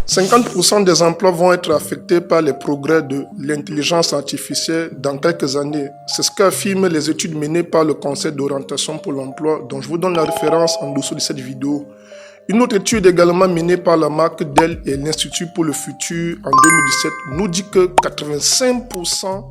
50% des emplois vont être affectés par les progrès de l'intelligence artificielle dans quelques années. C'est ce qu'affirment les études menées par le Conseil d'orientation pour l'emploi, dont je vous donne la référence en dessous de cette vidéo. Une autre étude également menée par la marque Dell et l'Institut pour le futur en 2017 nous dit que 85%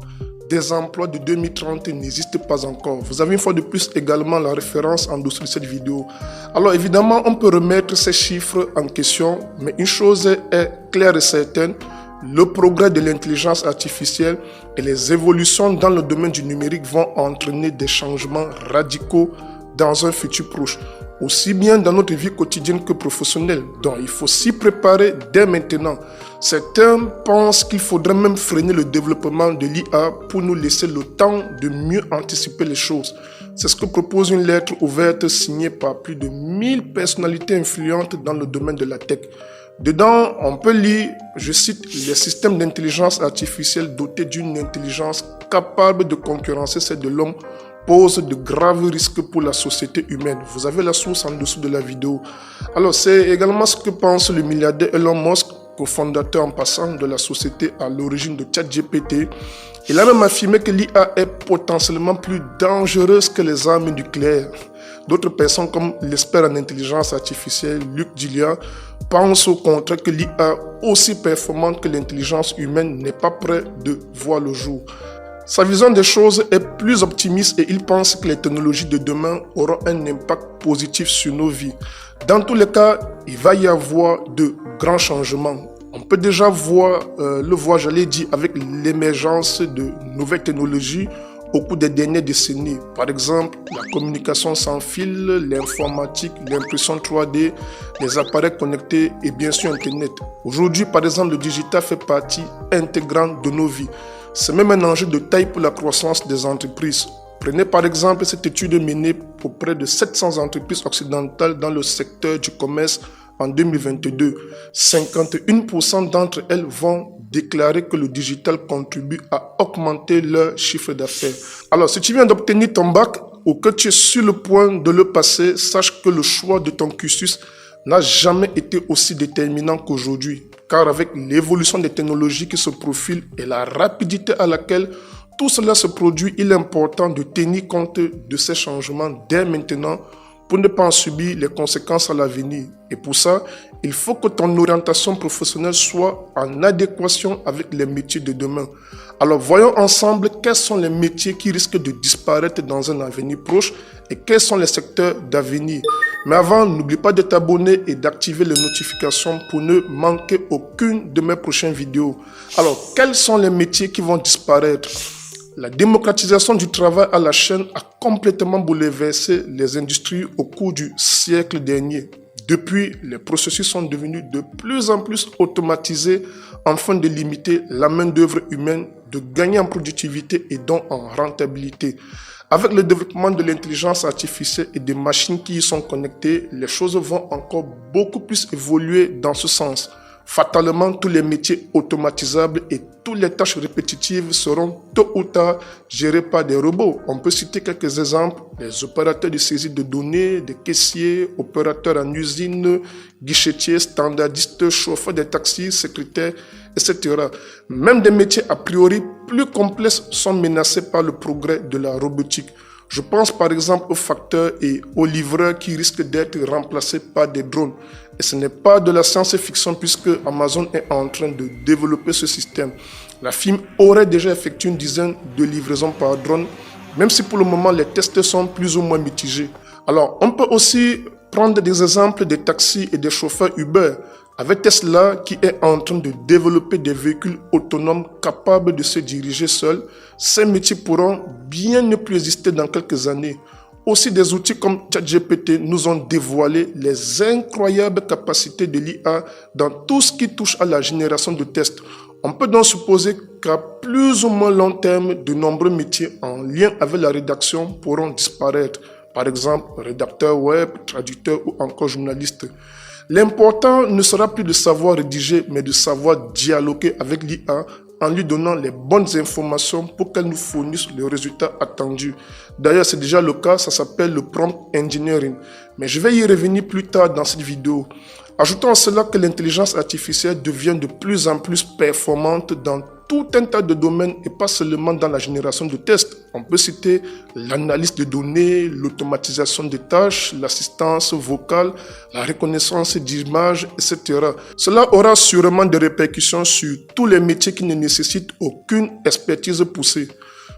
des emplois de 2030 n'existent pas encore. Vous avez une fois de plus également la référence en dessous de cette vidéo. Alors évidemment, on peut remettre ces chiffres en question, mais une chose est claire et certaine, le progrès de l'intelligence artificielle et les évolutions dans le domaine du numérique vont entraîner des changements radicaux dans un futur proche, aussi bien dans notre vie quotidienne que professionnelle. Donc il faut s'y préparer dès maintenant. Certains pensent qu'il faudrait même freiner le développement de l'IA pour nous laisser le temps de mieux anticiper les choses. C'est ce que propose une lettre ouverte signée par plus de 1000 personnalités influentes dans le domaine de la tech. Dedans, on peut lire, je cite, les systèmes d'intelligence artificielle dotés d'une intelligence capable de concurrencer celle de l'homme pose de graves risques pour la société humaine. Vous avez la source en dessous de la vidéo. Alors, c'est également ce que pense le milliardaire Elon Musk, cofondateur en passant de la société à l'origine de ChatGPT. Il a même affirmé que l'IA est potentiellement plus dangereuse que les armes nucléaires. D'autres personnes comme l'expert en intelligence artificielle Luc Gilliard pensent au contraire que l'IA, aussi performante que l'intelligence humaine, n'est pas près de voir le jour. Sa vision des choses est plus optimiste et il pense que les technologies de demain auront un impact positif sur nos vies. Dans tous les cas, il va y avoir de grands changements. On peut déjà le voir, j'allais dire, avec l'émergence de nouvelles technologies au cours des dernières décennies. Par exemple, la communication sans fil, l'informatique, l'impression 3D, les appareils connectés et bien sûr Internet. Aujourd'hui, par exemple, le digital fait partie intégrante de nos vies. C'est même un enjeu de taille pour la croissance des entreprises. Prenez par exemple cette étude menée pour près de 700 entreprises occidentales dans le secteur du commerce en 2022. 51% d'entre elles vont déclarer que le digital contribue à augmenter leur chiffre d'affaires. Alors, si tu viens d'obtenir ton bac ou que tu es sur le point de le passer, sache que le choix de ton cursus n'a jamais été aussi déterminant qu'aujourd'hui. Car avec l'évolution des technologies qui se profilent et la rapidité à laquelle tout cela se produit, il est important de tenir compte de ces changements dès maintenant pour ne pas en subir les conséquences à l'avenir. Et pour ça, il faut que ton orientation professionnelle soit en adéquation avec les métiers de demain. Alors voyons ensemble quels sont les métiers qui risquent de disparaître dans un avenir proche et quels sont les secteurs d'avenir. Mais avant, n'oublie pas de t'abonner et d'activer les notifications pour ne manquer aucune de mes prochaines vidéos. Alors, quels sont les métiers qui vont disparaître? La démocratisation du travail à la chaîne a complètement bouleversé les industries au cours du siècle dernier. Depuis, les processus sont devenus de plus en plus automatisés afin de limiter la main-d'œuvre humaine, de gagner en productivité et donc en rentabilité. Avec le développement de l'intelligence artificielle et des machines qui y sont connectées, les choses vont encore beaucoup plus évoluer dans ce sens. Fatalement, tous les métiers automatisables et toutes les tâches répétitives seront tôt ou tard gérées par des robots. On peut citer quelques exemples: les opérateurs de saisie de données, des caissiers, opérateurs en usine, guichetiers, standardistes, chauffeurs de taxis, secrétaires, etc. Même des métiers a priori plus complexes sont menacés par le progrès de la robotique. Je pense par exemple aux facteurs et aux livreurs qui risquent d'être remplacés par des drones. Et ce n'est pas de la science-fiction puisque Amazon est en train de développer ce système. La firme aurait déjà effectué une dizaine de livraisons par drone, même si pour le moment les tests sont plus ou moins mitigés. Alors on peut aussi prendre des exemples des taxis et des chauffeurs Uber. Avec Tesla qui est en train de développer des véhicules autonomes capables de se diriger seuls, ces métiers pourront bien ne plus exister dans quelques années. Aussi, des outils comme ChatGPT nous ont dévoilé les incroyables capacités de l'IA dans tout ce qui touche à la génération de tests. On peut donc supposer qu'à plus ou moins long terme, de nombreux métiers en lien avec la rédaction pourront disparaître. Par exemple, rédacteur web, traducteur ou encore journaliste. L'important ne sera plus de savoir rédiger, mais de savoir dialoguer avec l'IA en lui donnant les bonnes informations pour qu'elle nous fournisse le résultat attendu. D'ailleurs, c'est déjà le cas, ça s'appelle le prompt engineering. Mais je vais y revenir plus tard dans cette vidéo. Ajoutons à cela que l'intelligence artificielle devient de plus en plus performante dans tout un tas de domaines et pas seulement dans la génération de tests. On peut citer l'analyse de données, l'automatisation des tâches, l'assistance vocale, la reconnaissance d'images, etc. Cela aura sûrement des répercussions sur tous les métiers qui ne nécessitent aucune expertise poussée.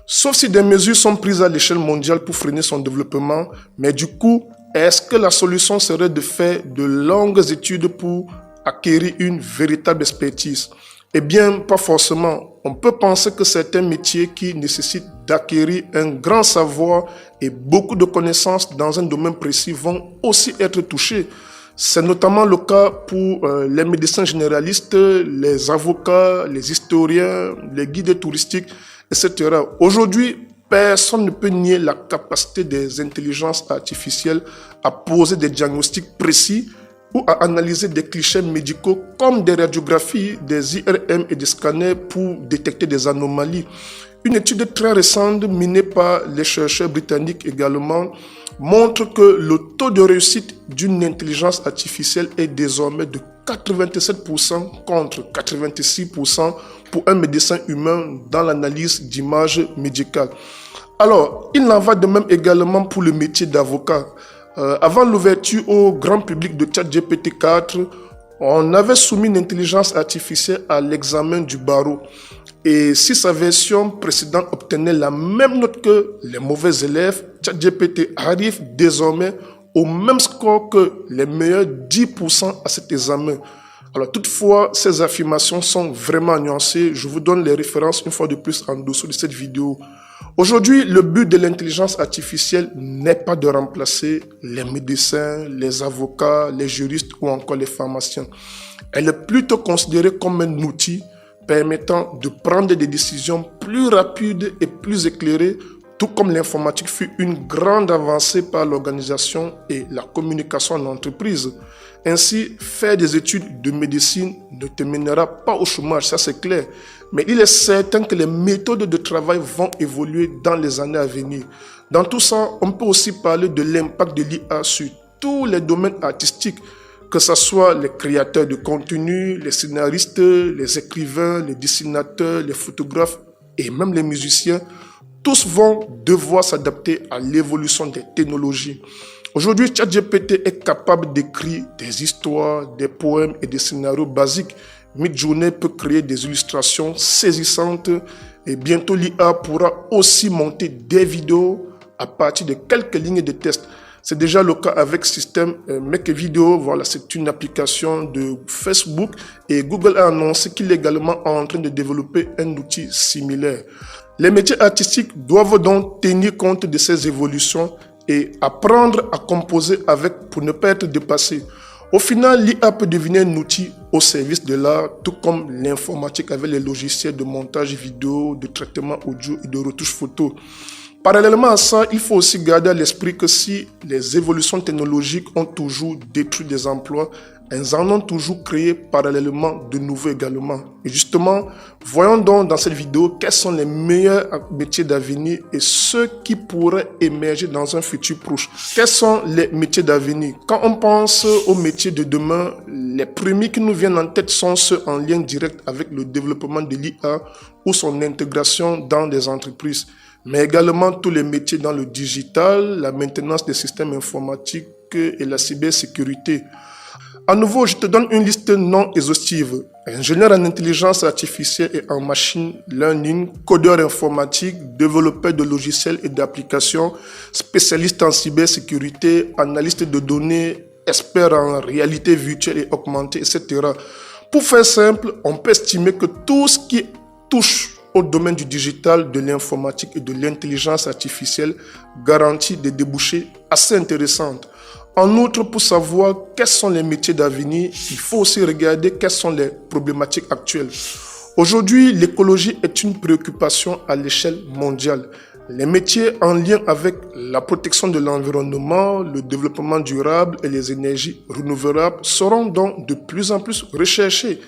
Sauf si des mesures sont prises à l'échelle mondiale pour freiner son développement, mais du coup, est-ce que la solution serait de faire de longues études pour acquérir une véritable expertise? Eh bien, pas forcément. On peut penser que certains métiers qui nécessitent d'acquérir un grand savoir et beaucoup de connaissances dans un domaine précis vont aussi être touchés. C'est notamment le cas pour les médecins généralistes, les avocats, les historiens, les guides touristiques, etc. Aujourd'hui, personne ne peut nier la capacité des intelligences artificielles à poser des diagnostics précis ou à analyser des clichés médicaux comme des radiographies, des IRM et des scanners pour détecter des anomalies. Une étude très récente menée par les chercheurs britanniques également montre que le taux de réussite d'une intelligence artificielle est désormais de 87% contre 86% pour un médecin humain dans l'analyse d'images médicales. Alors, il en va de même également pour le métier d'avocat. Avant l'ouverture au grand public de ChatGPT 4, on avait soumis une intelligence artificielle à l'examen du barreau. Et si sa version précédente obtenait la même note que les mauvais élèves, ChatGPT arrive désormais au même score que les meilleurs 10% à cet examen. Alors toutefois, ces affirmations sont vraiment nuancées. Je vous donne les références une fois de plus en dessous de cette vidéo. Aujourd'hui, le but de l'intelligence artificielle n'est pas de remplacer les médecins, les avocats, les juristes ou encore les pharmaciens. Elle est plutôt considérée comme un outil permettant de prendre des décisions plus rapides et plus éclairées, tout comme l'informatique fut une grande avancée par l'organisation et la communication en entreprise. Ainsi, faire des études de médecine ne te mènera pas au chômage, ça c'est clair. Mais il est certain que les méthodes de travail vont évoluer dans les années à venir. Dans tout ça, on peut aussi parler de l'impact de l'IA sur tous les domaines artistiques, que ce soit les créateurs de contenu, les scénaristes, les écrivains, les dessinateurs, les photographes et même les musiciens. Tous vont devoir s'adapter à l'évolution des technologies. Aujourd'hui, ChatGPT est capable d'écrire des histoires, des poèmes et des scénarios basiques. Midjourney peut créer des illustrations saisissantes et bientôt l'IA pourra aussi monter des vidéos à partir de quelques lignes de test. C'est déjà le cas avec System Make Video. Voilà, c'est une application de Facebook et Google a annoncé qu'il est également en train de développer un outil similaire. Les métiers artistiques doivent donc tenir compte de ces évolutions et apprendre à composer avec pour ne pas être dépassé. Au final, l'IA peut devenir un outil au service de l'art, tout comme l'informatique avec les logiciels de montage vidéo, de traitement audio et de retouche photo. Parallèlement à ça, il faut aussi garder à l'esprit que si les évolutions technologiques ont toujours détruit des emplois, elles en ont toujours créé parallèlement de nouveaux également. Et justement, voyons donc dans cette vidéo quels sont les meilleurs métiers d'avenir et ceux qui pourraient émerger dans un futur proche. Quels sont les métiers d'avenir? Quand on pense aux métiers de demain, les premiers qui nous viennent en tête sont ceux en lien direct avec le développement de l'IA ou son intégration dans des entreprises, mais également tous les métiers dans le digital, la maintenance des systèmes informatiques et la cybersécurité. À nouveau, je te donne une liste non exhaustive. Ingénieur en intelligence artificielle et en machine learning, codeur informatique, développeur de logiciels et d'applications, spécialiste en cybersécurité, analyste de données, expert en réalité virtuelle et augmentée, etc. Pour faire simple, on peut estimer que tout ce qui touche au domaine du digital, de l'informatique et de l'intelligence artificielle garantit des débouchés assez intéressants. En outre, pour savoir quels sont les métiers d'avenir, il faut aussi regarder quelles sont les problématiques actuelles. Aujourd'hui, l'écologie est une préoccupation à l'échelle mondiale. Les métiers en lien avec la protection de l'environnement, le développement durable et les énergies renouvelables seront donc de plus en plus recherchés.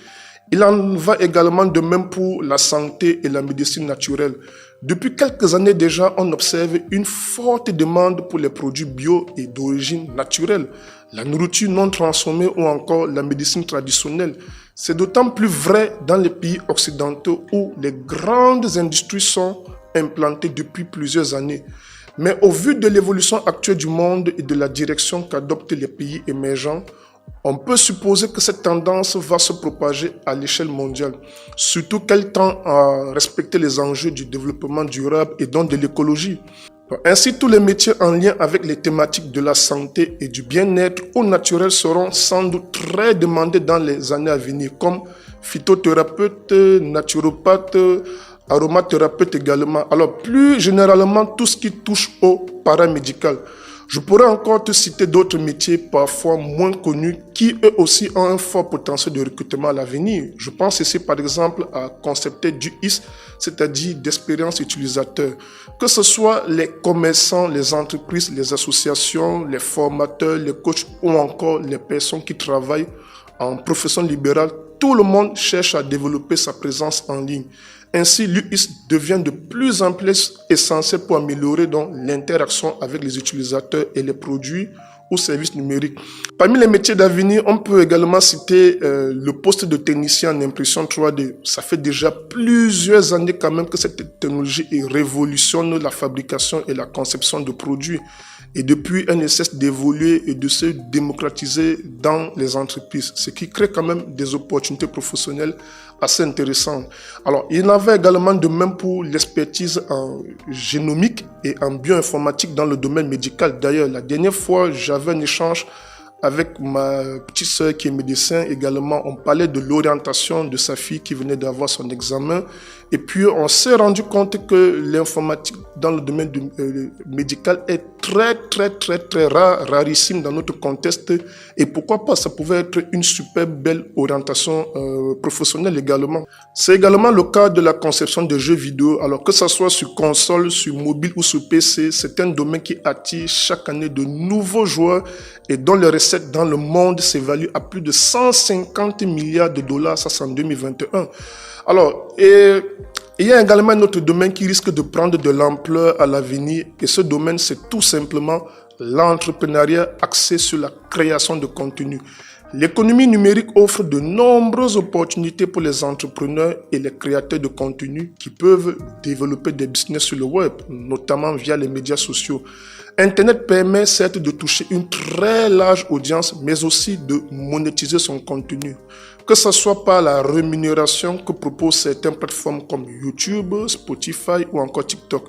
Il en va également de même pour la santé et la médecine naturelle. Depuis quelques années déjà, on observe une forte demande pour les produits bio et d'origine naturelle, la nourriture non transformée ou encore la médecine traditionnelle. C'est d'autant plus vrai dans les pays occidentaux où les grandes industries sont implantées depuis plusieurs années. Mais au vu de l'évolution actuelle du monde et de la direction qu'adoptent les pays émergents, on peut supposer que cette tendance va se propager à l'échelle mondiale, surtout qu'elle tend à respecter les enjeux du développement durable et donc de l'écologie. Ainsi, tous les métiers en lien avec les thématiques de la santé et du bien-être au naturel seront sans doute très demandés dans les années à venir, comme phytothérapeute, naturopathe, aromathérapeute également. Alors, plus généralement, tout ce qui touche au paramédical. Je pourrais encore te citer d'autres métiers parfois moins connus qui eux aussi ont un fort potentiel de recrutement à l'avenir. Je pense ici par exemple à concepter du IS, c'est-à-dire d'expérience utilisateur. Que ce soit les commerçants, les entreprises, les associations, les formateurs, les coachs ou encore les personnes qui travaillent en profession libérale, tout le monde cherche à développer sa présence en ligne. Ainsi, l'UX devient de plus en plus essentiel pour améliorer donc l'interaction avec les utilisateurs et les produits ou services numériques. Parmi les métiers d'avenir, on peut également citer le poste de technicien en impression 3D. Ça fait déjà plusieurs années quand même que cette technologie révolutionne la fabrication et la conception de produits. Et depuis, elle ne cesse d'évoluer et de se démocratiser dans les entreprises, ce qui crée quand même des opportunités professionnelles assez intéressantes. Alors, il y en avait également de même pour l'expertise en génomique et en bioinformatique dans le domaine médical. D'ailleurs, la dernière fois, j'avais un échange avec ma petite sœur qui est médecin également. On parlait de l'orientation de sa fille qui venait d'avoir son examen. Et puis, on s'est rendu compte que l'informatique dans le domaine médical est très rarissime dans notre contexte. Et pourquoi pas, ça pouvait être une super belle orientation professionnelle également. C'est également le cas de la conception de jeux vidéo. Alors que ce soit sur console, sur mobile ou sur PC, c'est un domaine qui attire chaque année de nouveaux joueurs et dont les recettes dans le monde s'évaluent à plus de 150 milliards de dollars, ça c'est en 2021. Alors, il y a également un autre domaine qui risque de prendre de l'ampleur à l'avenir et ce domaine c'est tout simplement l'entrepreneuriat axé sur la création de contenu. L'économie numérique offre de nombreuses opportunités pour les entrepreneurs et les créateurs de contenu qui peuvent développer des business sur le web, notamment via les médias sociaux. Internet permet certes de toucher une très large audience, mais aussi de monétiser son contenu. Que ce soit par la rémunération que proposent certaines plateformes comme YouTube, Spotify ou encore TikTok,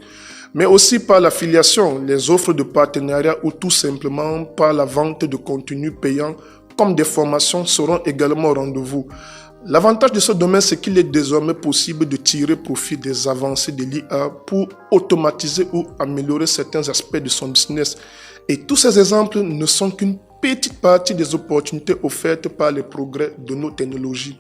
mais aussi par l'affiliation, les offres de partenariat ou tout simplement par la vente de contenu payant comme des formations seront également au rendez-vous. L'avantage de ce domaine, c'est qu'il est désormais possible de tirer profit des avancées de l'IA pour automatiser ou améliorer certains aspects de son business. Et tous ces exemples ne sont qu'une petite partie des opportunités offertes par les progrès de nos technologies.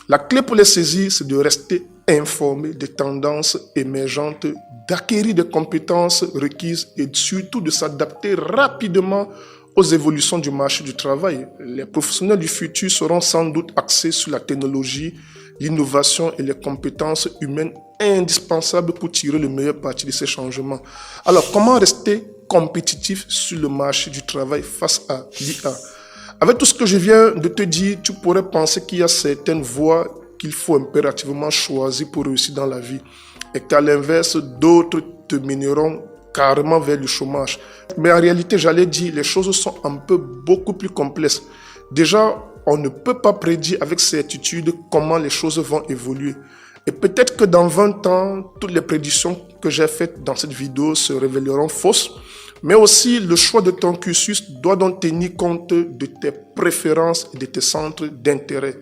La clé pour les saisir, c'est de rester informé des tendances émergentes, d'acquérir des compétences requises et surtout de s'adapter rapidement aux évolutions du marché du travail. Les professionnels du futur seront sans doute axés sur la technologie, l'innovation et les compétences humaines indispensables pour tirer le meilleur parti de ces changements. Alors, comment rester compétitif sur le marché du travail face à l'IA? Avec tout ce que je viens de te dire, tu pourrais penser qu'il y a certaines voies qu'il faut impérativement choisir pour réussir dans la vie et qu'à l'inverse, d'autres te mèneront carrément vers le chômage. Mais en réalité, j'allais dire, les choses sont beaucoup plus complexes. Déjà, on ne peut pas prédire avec certitude comment les choses vont évoluer. Et peut-être que dans 20 ans, toutes les prédictions que j'ai faites dans cette vidéo se révéleront fausses. Mais aussi, le choix de ton cursus doit donc tenir compte de tes préférences et de tes centres d'intérêt.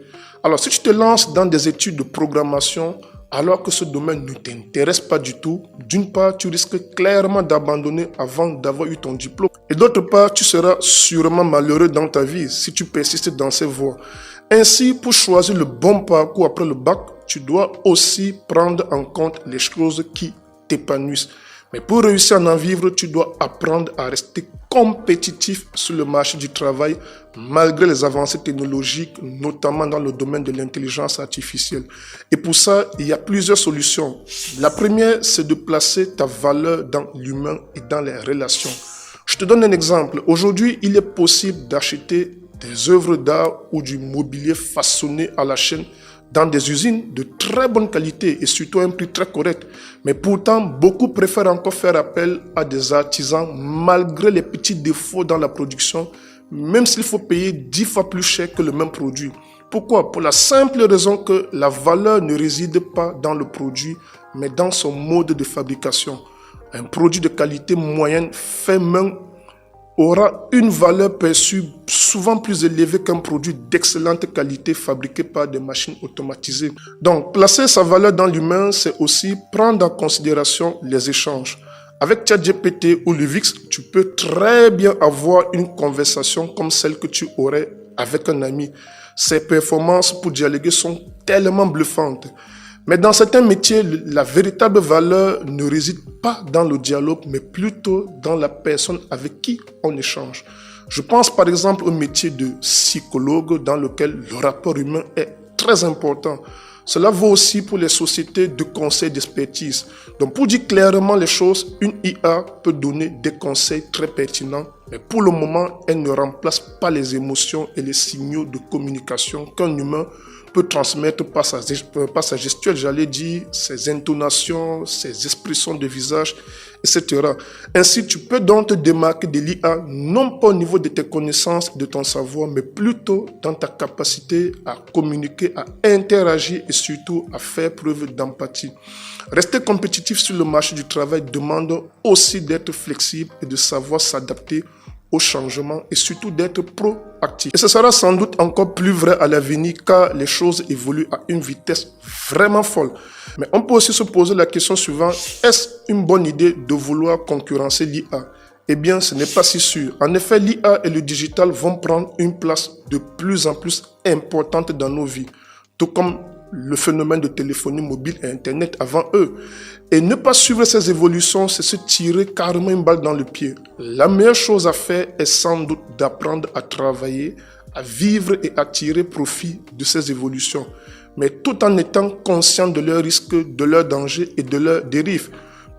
Alors, si tu te lances dans des études de programmation, alors que ce domaine ne t'intéresse pas du tout, d'une part, tu risques clairement d'abandonner avant d'avoir eu ton diplôme. Et d'autre part, tu seras sûrement malheureux dans ta vie si tu persistes dans ces voies. Ainsi, pour choisir le bon parcours après le bac, tu dois aussi prendre en compte les choses qui t'épanouissent. Mais pour réussir à en vivre, tu dois apprendre à rester compétitif sur le marché du travail malgré les avancées technologiques, notamment dans le domaine de l'intelligence artificielle. Et pour ça, il y a plusieurs solutions. La première, c'est de placer ta valeur dans l'humain et dans les relations. Je te donne un exemple. Aujourd'hui, il est possible d'acheter des œuvres d'art ou du mobilier façonné à la chaîne dans des usines de très bonne qualité et surtout à un prix très correct. Mais pourtant, beaucoup préfèrent encore faire appel à des artisans malgré les petits défauts dans la production, même s'il faut payer 10 fois plus cher que le même produit. Pourquoi? Pour la simple raison que la valeur ne réside pas dans le produit, mais dans son mode de fabrication. Un produit de qualité moyenne fait main aura une valeur perçue souvent plus élevée qu'un produit d'excellente qualité fabriqué par des machines automatisées. Donc, placer sa valeur dans l'humain, c'est aussi prendre en considération les échanges. Avec ChatGPT ou Luvix, tu peux très bien avoir une conversation comme celle que tu aurais avec un ami. Ses performances pour dialoguer sont tellement bluffantes. Mais dans certains métiers, la véritable valeur ne réside pas dans le dialogue, mais plutôt dans la personne avec qui on échange. Je pense par exemple au métier de psychologue dans lequel le rapport humain est très important. Cela vaut aussi pour les sociétés de conseil d'expertise. Donc pour dire clairement les choses, une IA peut donner des conseils très pertinents, mais pour le moment, elle ne remplace pas les émotions et les signaux de communication qu'un humain peut transmettre par sa gestuelle, j'allais dire, ses intonations, ses expressions de visage, etc. Ainsi, tu peux donc te démarquer de l'IA, non pas au niveau de tes connaissances et de ton savoir, mais plutôt dans ta capacité à communiquer, à interagir et surtout à faire preuve d'empathie. Rester compétitif sur le marché du travail demande aussi d'être flexible et de savoir s'adapter au changement et surtout d'être proactif. Et ce sera sans doute encore plus vrai à l'avenir car les choses évoluent à une vitesse vraiment folle. Mais on peut aussi se poser la question suivante, est-ce une bonne idée de vouloir concurrencer l'IA? Eh bien, ce n'est pas si sûr. En effet, l'IA et le digital vont prendre une place de plus en plus importante dans nos vies, tout comme le phénomène de téléphonie mobile et Internet avant eux. Et ne pas suivre ces évolutions, c'est se tirer carrément une balle dans le pied. La meilleure chose à faire est sans doute d'apprendre à travailler, à vivre et à tirer profit de ces évolutions, mais tout en étant conscient de leurs risques, de leurs dangers et de leurs dérives.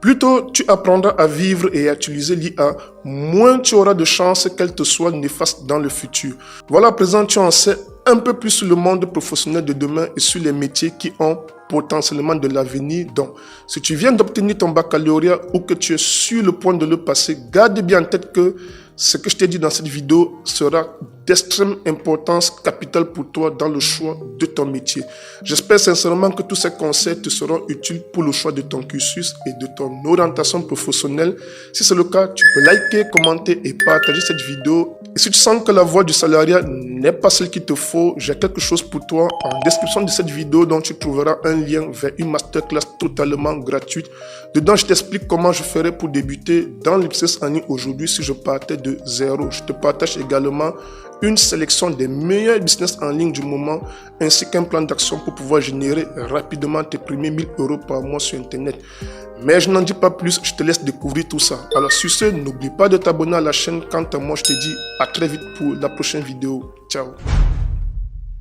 Plus tôt tu apprendras à vivre et à utiliser l'IA, moins tu auras de chances qu'elle te soit néfaste dans le futur. Voilà, à présent tu en sais un peu plus sur le monde professionnel de demain et sur les métiers qui ont potentiellement de l'avenir. Donc, si tu viens d'obtenir ton baccalauréat ou que tu es sur le point de le passer, garde bien en tête que ce que je t'ai dit dans cette vidéo sera d'extrême importance capitale pour toi dans le choix de ton métier. J'espère sincèrement que tous ces conseils te seront utiles pour le choix de ton cursus et de ton orientation professionnelle. Si c'est le cas, tu peux liker, commenter et partager cette vidéo. Et si tu sens que la voie du salariat n'est pas celle qu'il te faut, j'ai quelque chose pour toi en description de cette vidéo dont tu trouveras un lien vers une masterclass totalement gratuite. Dedans, je t'explique comment je ferais pour débuter dans le business en ligne aujourd'hui si je partais de zéro. Je te partage également une sélection des meilleurs business en ligne du moment ainsi qu'un plan d'action pour pouvoir générer rapidement tes premiers 1000 € par mois sur Internet. Mais je n'en dis pas plus, je te laisse découvrir tout ça. Alors sur ce, n'oublie pas de t'abonner à la chaîne. Quant à moi, je te dis à très vite pour la prochaine vidéo. Ciao.